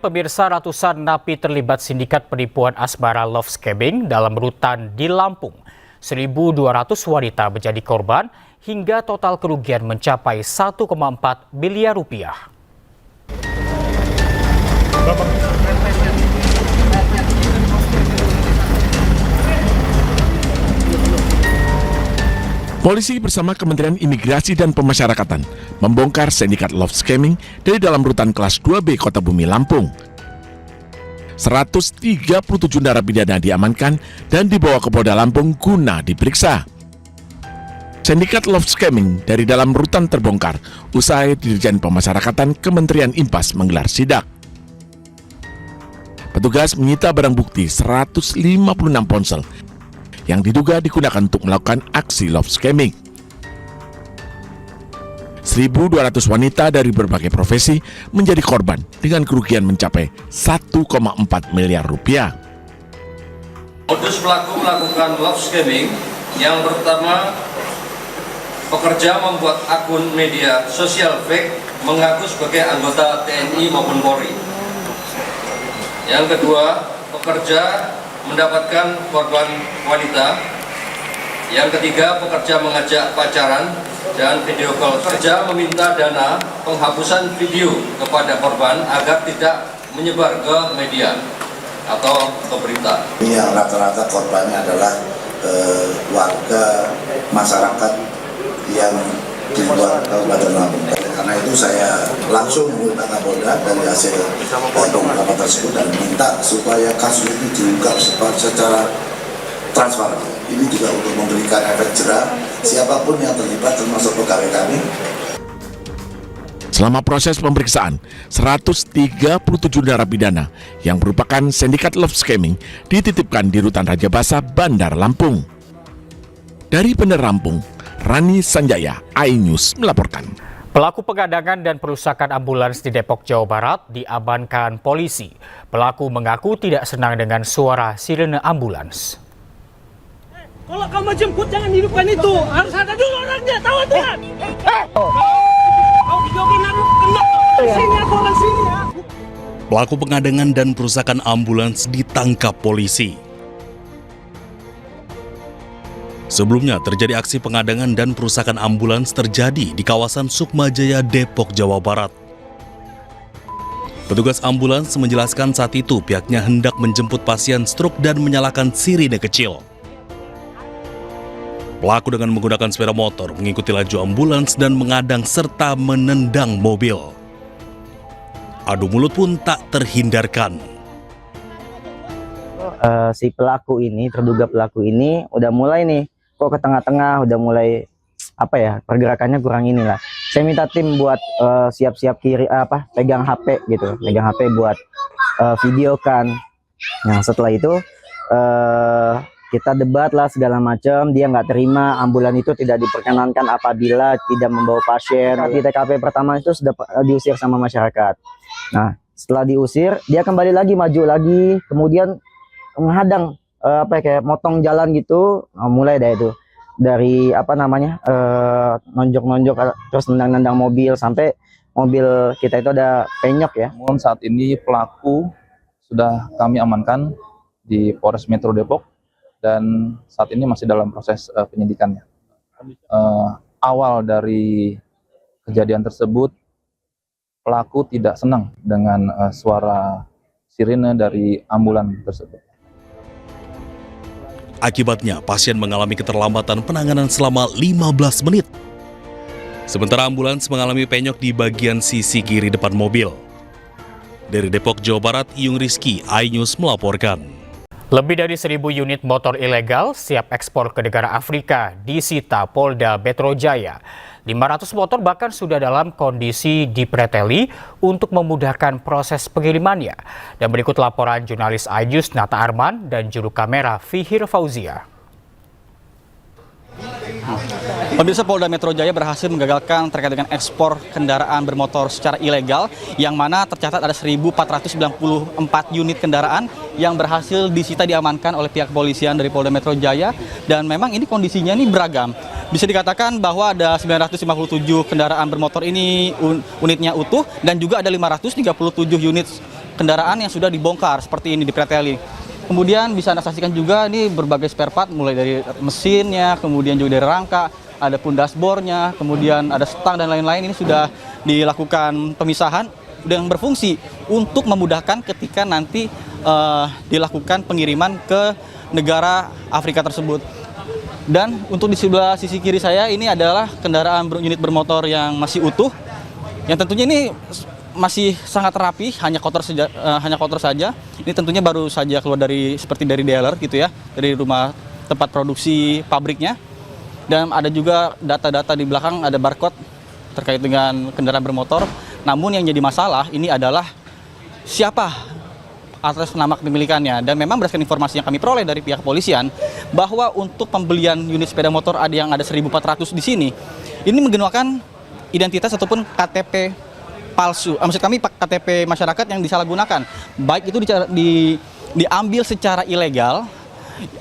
Pemirsa, ratusan napi terlibat sindikat penipuan asmara love scamming dalam rutan di Lampung. 1.200 wanita menjadi korban hingga total kerugian mencapai 1,4 miliar rupiah. Polisi bersama Kementerian Imigrasi dan Pemasyarakatan membongkar sindikat love scamming dari dalam rutan kelas 2B Kota Bumi, Lampung. 137 narapidana diamankan dan dibawa ke Polda Lampung guna diperiksa. Sindikat love scamming dari dalam rutan terbongkar usai Dirjen Pemasyarakatan Kementerian Impas menggelar sidak. Petugas menyita barang bukti 156 ponsel yang diduga digunakan untuk melakukan aksi love scamming. 1.200 wanita dari berbagai profesi menjadi korban dengan kerugian mencapai 1,4 miliar rupiah. Modus pelaku melakukan love scamming yang pertama, pekerja membuat akun media sosial fake mengaku sebagai anggota TNI maupun Polri. Yang kedua, pekerja mendapatkan korban wanita. Yang ketiga, pekerja mengajak pacaran dan video call. Pekerja meminta dana penghapusan video kepada korban agar tidak menyebar ke media atau ke berita. Yang rata-rata korbannya adalah warga masyarakat yang di luar Kabupaten Lampung. Karena itu saya langsung meminta Kapolda dari hasil pengungkapan tersebut dan minta supaya kasus itu diungkap secara transparan. Ini juga untuk memberikan efek jerah siapapun yang terlibat termasuk pegawai kami. Selama proses pemeriksaan, 137 narapidana yang merupakan sindikat love scamming dititipkan di Rutan Raja Basa, Bandar Lampung. Dari Bandar Lampung, Rani Sanjaya, iNews melaporkan. Pelaku pengadangan dan perusakan ambulans di Depok, Jawa Barat diamankan polisi. Pelaku mengaku tidak senang dengan suara sirene ambulans. Kalau kamu jemput jangan hidupkan itu, harus ada dulu orangnya, tahu aturan. Kau videokan aku kena sini atau orang sini ya. Pelaku pengadangan dan perusakan ambulans ditangkap polisi. Sebelumnya terjadi aksi pengadangan dan perusakan ambulans terjadi di kawasan Sukmajaya, Depok, Jawa Barat. Petugas ambulans menjelaskan saat itu pihaknya hendak menjemput pasien stroke dan menyalakan sirine kecil. Pelaku dengan menggunakan sepeda motor mengikuti laju ambulans dan mengadang serta menendang mobil. Adu mulut pun tak terhindarkan. Si pelaku ini, terduga pelaku ini udah mulai nih kok ke tengah-tengah, udah mulai pergerakannya kurang inilah. Saya minta tim buat siap-siap pegang HP gitu, pegang HP buat videokan. Nah setelah itu kita debat lah segala macam, dia nggak terima, ambulan itu tidak diperkenankan apabila tidak membawa pasien. Di TKP pertama itu sudah diusir sama masyarakat. Nah setelah diusir dia kembali lagi, maju lagi, kemudian menghadang kayak motong jalan gitu. Mulai dari itu, dari nonjok-nonjok terus nendang-nendang mobil sampai mobil kita itu ada penyok ya. Saat ini pelaku sudah kami amankan di Polres Metro Depok dan saat ini masih dalam proses penyidikannya. Awal dari kejadian tersebut, pelaku tidak senang dengan suara sirine dari ambulan tersebut. Akibatnya, pasien mengalami keterlambatan penanganan selama 15 menit. Sementara ambulans mengalami penyok di bagian sisi kiri depan mobil. Dari Depok, Jawa Barat, Iyung Rizky, iNews melaporkan. Lebih dari 1.000 unit motor ilegal siap ekspor ke negara Afrika disita Polda Metro Jaya. 500 motor bahkan sudah dalam kondisi dipreteli untuk memudahkan proses pengirimannya. Dan berikut laporan jurnalis iNews Nata Arman dan juru kamera Fihir Fauzia. Pemirsa, Polda Metro Jaya berhasil menggagalkan terkait dengan ekspor kendaraan bermotor secara ilegal, yang mana tercatat ada 1.494 unit kendaraan yang berhasil disita diamankan oleh pihak kepolisian dari Polda Metro Jaya. Dan memang ini kondisinya ini beragam. Bisa dikatakan bahwa ada 957 kendaraan bermotor ini unitnya utuh, dan juga ada 537 unit kendaraan yang sudah dibongkar seperti ini, dipreteli. Kemudian bisa Anda saksikan juga ini berbagai spare part mulai dari mesinnya, kemudian juga dari rangka, ada pun dashboardnya, kemudian ada stang dan lain-lain. Ini sudah dilakukan pemisahan yang berfungsi untuk memudahkan ketika nanti dilakukan pengiriman ke negara Afrika tersebut. Dan untuk di sebelah sisi kiri saya ini adalah kendaraan unit bermotor yang masih utuh, yang tentunya ini masih sangat rapi, hanya kotor saja. Ini tentunya baru saja keluar seperti dari dealer gitu ya, dari rumah tempat produksi pabriknya. Dan ada juga data-data di belakang, ada barcode terkait dengan kendaraan bermotor. Namun yang jadi masalah ini adalah siapa atas nama kepemilikannya. Dan memang berdasarkan informasi yang kami peroleh dari pihak kepolisian, bahwa untuk pembelian unit sepeda motor yang ada 1.400 di sini, ini menggunakan identitas ataupun KTP palsu. Maksud kami KTP masyarakat yang disalahgunakan. Baik itu diambil secara ilegal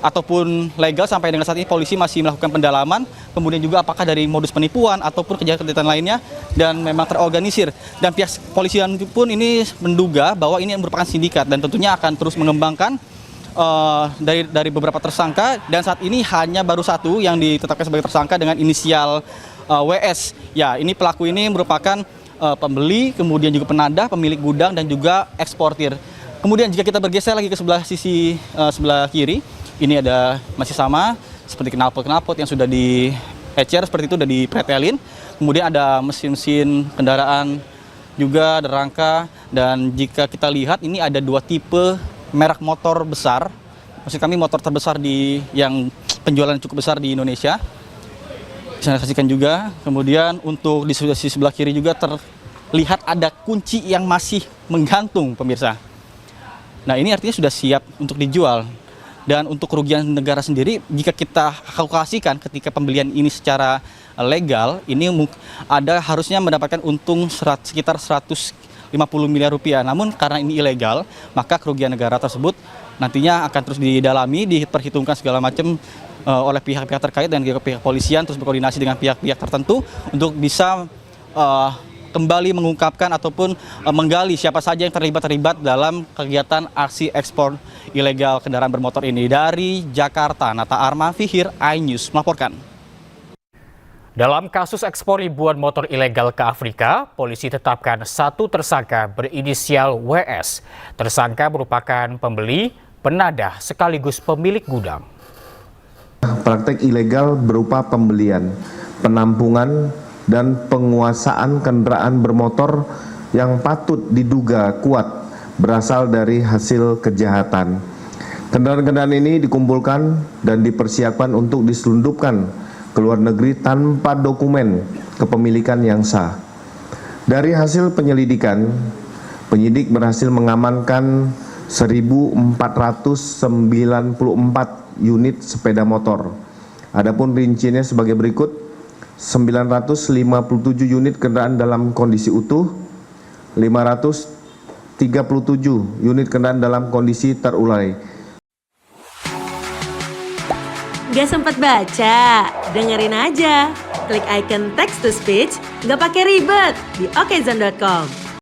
ataupun legal. Sampai dengan saat ini polisi masih melakukan pendalaman. Kemudian juga apakah dari modus penipuan ataupun kejahatan lainnya, dan memang terorganisir. Dan pihak kepolisian pun ini menduga bahwa ini merupakan sindikat dan tentunya akan terus mengembangkan dari beberapa tersangka. Dan saat ini hanya baru satu yang ditetapkan sebagai tersangka dengan inisial WS. Ya, ini pelaku ini merupakan pembeli, kemudian juga penadah, pemilik gudang, dan juga eksportir. Kemudian jika kita bergeser lagi ke sebelah kiri, ini ada masih sama seperti knalpot yang sudah di-ecer seperti itu, sudah dipretelin. Kemudian ada mesin-mesin kendaraan juga, ada rangka. Dan jika kita lihat ini ada dua tipe merek motor besar. Maksud kami motor terbesar yang penjualan cukup besar di Indonesia. Bisa saksikan juga. Kemudian untuk di sebelah kiri juga terlihat ada kunci yang masih menggantung, pemirsa. Nah, ini artinya sudah siap untuk dijual. Dan untuk kerugian negara sendiri, jika kita kalkulasikan ketika pembelian ini secara legal, ini harusnya mendapatkan untung sekitar 150 miliar rupiah. Namun karena ini ilegal, maka kerugian negara tersebut nantinya akan terus didalami, diperhitungkan segala macam oleh pihak-pihak terkait dan juga pihak polisian, terus berkoordinasi dengan pihak-pihak tertentu untuk bisa kembali mengungkapkan ataupun menggali siapa saja yang terlibat dalam kegiatan aksi ekspor ilegal kendaraan bermotor ini. Dari Jakarta, Nata Arman Fihir, iNews melaporkan. Dalam kasus ekspor ribuan motor ilegal ke Afrika, polisi tetapkan satu tersangka berinisial WS. Tersangka merupakan pembeli, penadah, sekaligus pemilik gudang. Praktek ilegal berupa pembelian, penampungan, dan penguasaan kendaraan bermotor yang patut diduga kuat berasal dari hasil kejahatan. Kendaraan-kendaraan ini dikumpulkan dan dipersiapkan untuk diselundupkan ke luar negeri tanpa dokumen kepemilikan yang sah. Dari hasil penyelidikan, penyidik berhasil mengamankan 1.494 unit sepeda motor. Adapun rinciannya sebagai berikut: 957 unit kendaraan dalam kondisi utuh, 537 unit kendaraan dalam kondisi terurai. Gak sempat baca? Dengerin aja. Klik icon text to speech, gak pakai ribet di okezone.com.